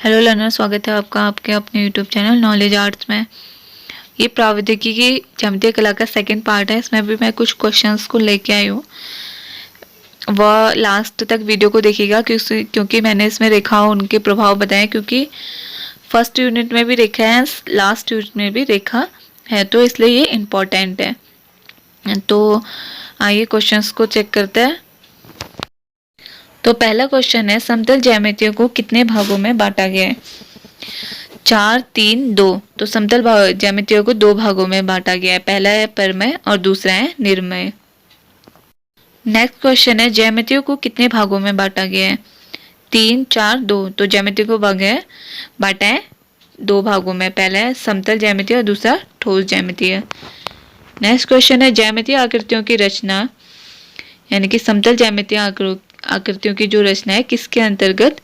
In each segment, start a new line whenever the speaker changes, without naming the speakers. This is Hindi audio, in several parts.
हेलो लर्नर, स्वागत है आपका आपके अपने यूट्यूब चैनल नॉलेज आर्ट्स में। ये प्रावैधिकी की ज्यामितीय कला का सेकंड पार्ट है। इसमें भी मैं कुछ क्वेश्चंस को लेके आई हूँ। वह लास्ट तक वीडियो को देखिएगा क्योंकि मैंने इसमें रेखा उनके प्रभाव बताए, क्योंकि फर्स्ट यूनिट में भी रेखा है, लास्ट यूनिट में भी रेखा है, तो इसलिए ये इम्पोर्टेंट है। तो आइए क्वेश्चंस को चेक करते हैं। तो पहला क्वेश्चन है, समतल ज्यामितियों को कितने भागों में बांटा गया है? 4, 3, 2। तो समतल ज्यामितियों को 2 भागों में बांटा गया है। पहला है परमय और दूसरा है निर्मय। नेक्स्ट क्वेश्चन है, ज्यामितियों को कितने भागों में बांटा गया है? 3, 4, 2। तो ज्यामिति को बांटा है 2 भागों में। पहला है समतल ज्यामिति और दूसरा ठोस ज्यामिति है। नेक्स्ट क्वेश्चन है, ज्यामितीय आकृतियों की रचना यानी कि समतल ज्यामितीय आकृतियों की जो रचना है किसके अंतर्गत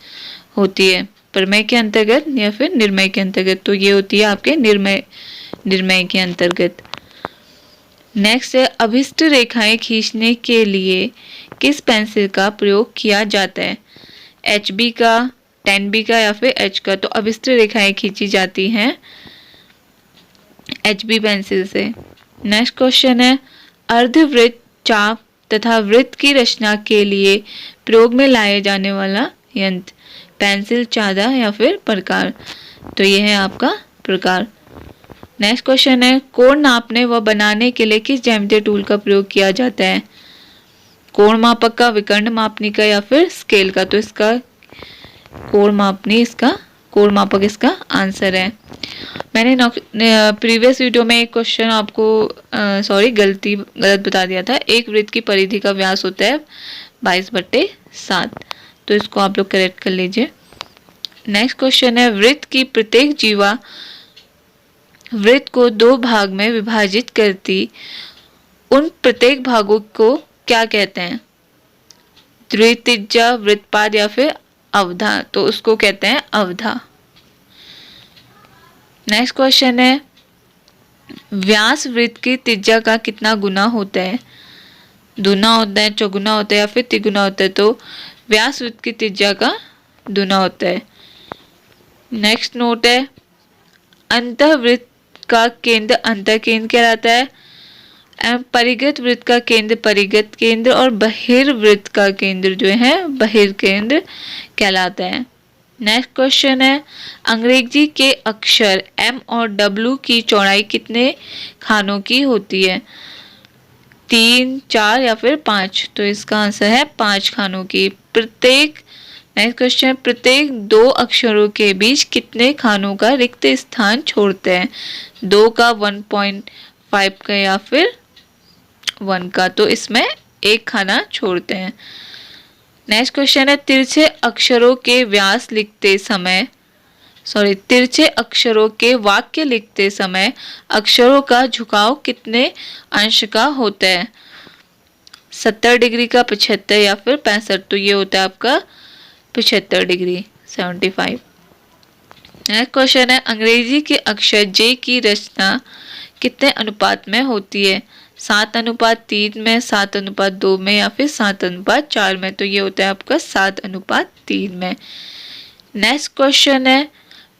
होती है? परमय के अंतर्गत या फिर निर्मय के अंतर्गत? तो ये होती है आपके निर्मय के अंतर्गत। नेक्स्ट है, अभिष्ट रेखाएं खींचने के लिए किस पेंसिल का प्रयोग किया जाता है? HB का, 10B का या फिर H का? तो अभिष्ट रेखाएं खींची जाती हैं HB पेंसिल से। नेक्स्ट क्वेश्चन है, अर्धवृत्त, चाप तथा वृत्त की रचना के लिए प्रयोग में लाए जाने वाला यंत्र? पेंसिल, चादा या फिर प्रकार? तो यह है आपका प्रकार। नेक्स्ट क्वेश्चन है, कोण नापने व बनाने के लिए किस ज्यामितीय टूल का प्रयोग किया जाता है? कोण मापक का, विकर्ण मापनी का या फिर स्केल का? तो इसका कोण मापक इसका आंसर है। मैंने प्रीवियस वीडियो में एक क्वेश्चन आपको गलत बता दिया था। एक वृत्त की परिधि का व्यास होता है 22/7। तो इसको आप लोग करेक्ट कर लीजिए। नेक्स्ट क्वेश्चन है, वृत्त की प्रत्येक जीवा वृत्त को 2 भाग में विभाजित करती उन प्रत्येक भागों को क्या कहते हैं? द्वित्रिज्या, वृत्तपाद या फिर अवधा? तो उसको कहते हैं अवधा। नेक्स्ट क्वेश्चन है, व्यास वृत्त की त्रिज्या का कितना गुना होता है? दूना होता है, चौगुना होता है या फिर तिगुना होता है? तो व्यास वृत्त की त्रिज्या का दूना होता है। नेक्स्ट नोट है, अंतःवृत्त का केंद्र अंतःकेंद्र कहलाता है, परिगत वृत्त का केंद्र परिगत केंद्र और बहिर्वृत्त का केंद्र जो है बहिर्केंद्र कहलाता है। नेक्स्ट क्वेश्चन है, अंग्रेजी के अक्षर M और W की चौड़ाई कितने खानों की होती है? 3, 4 या फिर 5? तो इसका आंसर है 5 खानों की। नेक्स्ट क्वेश्चन, प्रत्येक 2 अक्षरों के बीच कितने खानों का रिक्त स्थान छोड़ते हैं? 2 का, 1.5 का या फिर 1 का? तो इसमें 1 खाना छोड़ते हैं। नेक्स्ट क्वेश्चन है, तिरछे अक्षरों के वाक्य लिखते समय अक्षरों का झुकाव कितने अंश का होता है? 70 डिग्री का, 75 या फिर 65? तो ये होता है आपका 75 डिग्री, 75। नेक्स्ट क्वेश्चन है, अंग्रेजी के अक्षर J की रचना कितने अनुपात में होती है? 7:3 में, 7:2 में या फिर 7:4 में? तो ये होता है आपका 7:3 में। नेक्स्ट क्वेश्चन है,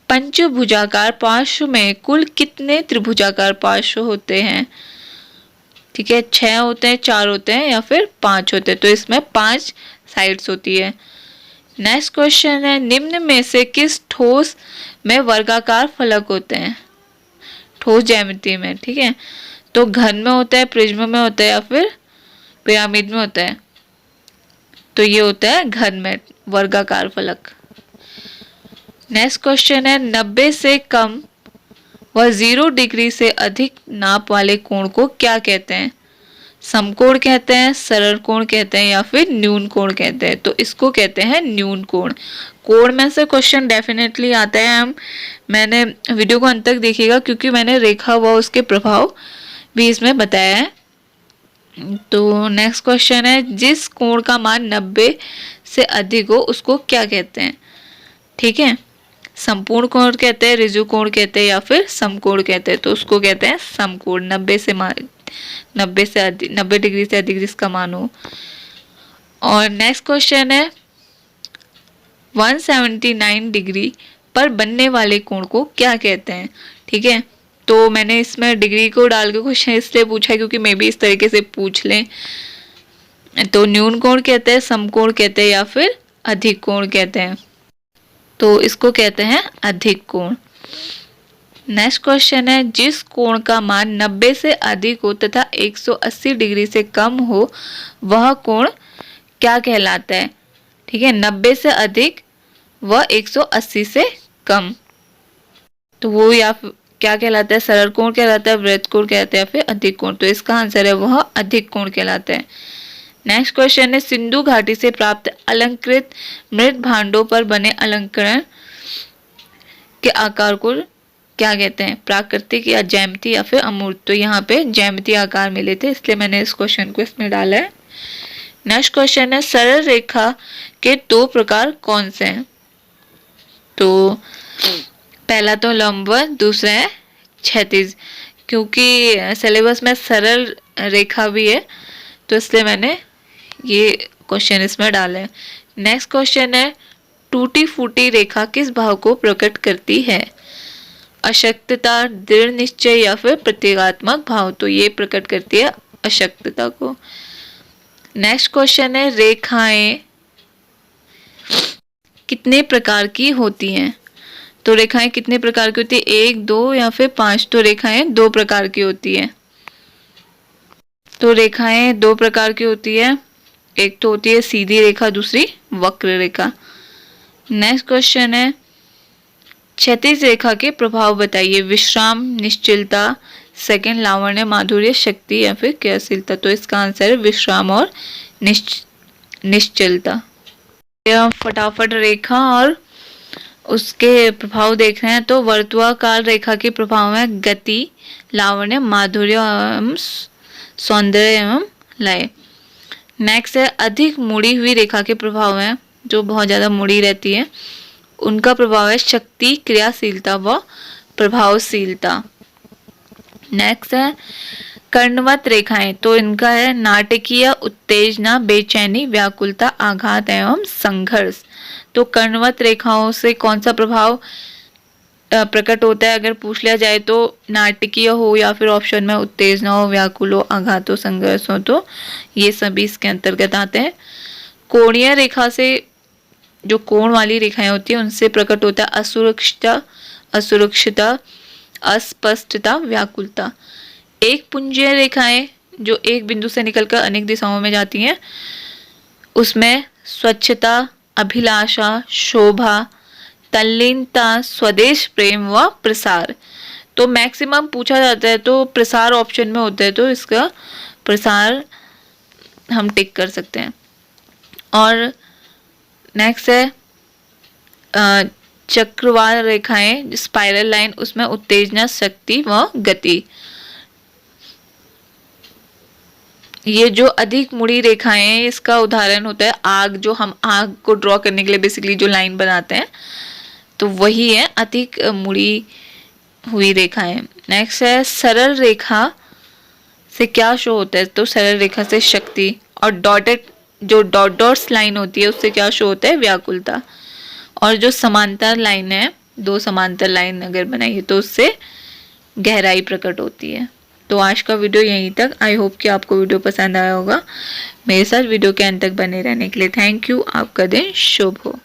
पंचभुजाकार पार्श्व में कुल कितने त्रिभुजाकार पार्श्व होते हैं? ठीक है, 6 होते हैं, 4 होते हैं या फिर 5 होते हैं? तो इसमें 5 साइड्स होती है। नेक्स्ट क्वेश्चन है, निम्न में से किस ठोस में वर्गाकार फलक होते हैं? ठोस ज्यामिति में, ठीक है, तो घन में होता है, प्रिज्म में होता है या फिर पिरामिड में होता है? तो ये होता है घन में वर्गाकार फलक। नेक्स्ट क्वेश्चन है, 90 से कम व 0 डिग्री से अधिक नाप वाले कोण को क्या कहते हैं? समकोण कहते हैं, सरल कोण कहते हैं या फिर न्यून कोण कहते हैं? तो इसको कहते हैं न्यून कोण। कोण में से क्वेश्चन डेफिनेटली आता है। मैंने वीडियो को अंत तक देखिएगा क्योंकि मैंने रेखा व उसके प्रभाव भी इसमें बताया है। तो नेक्स्ट क्वेश्चन है, जिस कोण का मान 90 से अधिक हो उसको क्या कहते हैं? ठीक है, संपूर्ण कोण कहते हैं, ऋजु कोण कहते हैं या फिर समकोण कहते हैं? तो उसको कहते हैं समकोण। 90 डिग्री से अधिक जिसका मान हो। और नेक्स्ट क्वेश्चन है, 179 डिग्री पर बनने वाले कोण को क्या कहते हैं। ठीक है, तो मैंने इसमें डिग्री को डाल के क्वेश्चन इसलिए पूछा है क्योंकि मे भी इस तरीके से पूछ लें। तो न्यून कोण कहते हैं, समकोण कहते हैं या फिर अधिक कोण कहते हैं। तो इसको कहते हैं अधिक कोण। नेक्स्ट क्वेश्चन है, जिस कोण का मान 90 से अधिक हो तथा 180 डिग्री से कम हो वह कोण क्या कहलाता है। ठीक है, 90 से अधिक व 180 से कम, तो वो या क्या कहलाता है, सरल कोण कहलाता है, वृत्त कोण कहलाता है या फिर अधिक कोण। तो इसका आंसर है वह अधिक कोण कहलाता है। नेक्स्ट क्वेश्चन है, सिंधु घाटी से प्राप्त अलंकृत मृत भांडों पर बने अलंकरण के आकार को क्या कहते हैं, प्राकृतिक या ज्यामिति या फिर अमूर्त। तो यहाँ पे ज्यामिति आकार मिले थे इसलिए मैंने इस क्वेश्चन को इसमें डाला है। नेक्स्ट क्वेश्चन है, सरल रेखा के दो प्रकार कौन से हैं। तो पहला तो लंबवत, दूसरा है क्षैतिज। क्योंकि सिलेबस में सरल रेखा भी है तो इसलिए मैंने ये क्वेश्चन इसमें डाला है। नेक्स्ट क्वेश्चन है, टूटी फूटी रेखा किस भाव को प्रकट करती है, अशक्तता, दृढ़ निश्चय या फिर प्रतीकात्मक भाव। तो ये प्रकट करती है अशक्तता को। नेक्स्ट क्वेश्चन है, रेखाएं कितने प्रकार की होती हैं। तो रेखाएं कितने प्रकार की होती है, 1, 2 या फिर 5। तो रेखाएं 2 प्रकार की होती है। तो रेखाएं 2 प्रकार की होती है, एक तो होती है सीधी रेखा, दूसरी वक्र रेखा। नेक्स्ट क्वेश्चन है, क्षैतिज रेखा के प्रभाव बताइए, विश्राम, निश्चलता, सेकंड लावण्य, माधुर्य, शक्ति या फिर क्रियाशीलता। तो इसका आंसर है विश्राम और निश्चलता। फटाफट रेखा और उसके प्रभाव देख रहे हैं। तो वर्तुळाकार रेखा के प्रभाव में गति, लावण्य, माधुर्य एवं सौंदर्य एवं लय। नेक्स्ट है, अधिक मुड़ी हुई रेखा के प्रभाव है, जो बहुत ज्यादा मुड़ी रहती है, उनका प्रभाव है शक्ति, क्रियाशीलता व प्रभावशीलता। नेक्स्ट है, कर्णवत रेखाएं। तो इनका है नाटकीय, उत्तेजना, बेचैनी, व्याकुलता, आघात एवं संघर्ष। तो कर्णवत रेखाओं से कौन सा प्रभाव प्रकट होता है अगर पूछ लिया जाए तो नाटकीय हो या फिर ऑप्शन में उत्तेजना हो, व्याकुल हो, आघात हो, संघर्ष हो, तो ये सभी इसके अंतर्गत आते हैं। कोणीय रेखा से, जो कोण वाली रेखाएं होती है उनसे प्रकट होता है असुरक्षिता, अस्पष्टता, व्याकुलता। एक पुंजीय रेखाएं जो एक बिंदु से निकलकर अनेक दिशाओं में जाती हैं, उसमें स्वच्छता, अभिलाषा, शोभा, तल्लीनता, स्वदेश प्रेम व प्रसार। तो मैक्सिमम पूछा जाता है तो प्रसार ऑप्शन में होता है, तो इसका प्रसार हम टिक कर सकते हैं। और नेक्स्ट है चक्रवाल रेखाएं, स्पाइरल लाइन, उसमें उत्तेजना, शक्ति व गति। ये जो अधिक मुड़ी रेखाएं हैं इसका उदाहरण होता है आग, जो हम आग को ड्रॉ करने के लिए बेसिकली जो लाइन बनाते हैं तो वही है अधिक मुड़ी हुई रेखाएं। नेक्स्ट है, सरल रेखा से क्या शो होता है। तो सरल रेखा से शक्ति, और डॉटेड जो डॉट्स लाइन होती है उससे क्या शो होता है, व्याकुलता। और जो समांतर लाइन है, 2 समांतर लाइन अगर बनाइए तो उससे गहराई प्रकट होती है। तो आज का वीडियो यहीं तक। आई होप कि आपको वीडियो पसंद आया होगा। मेरे साथ वीडियो के अंत तक बने रहने के लिए थैंक यू। आपका दिन शुभ हो।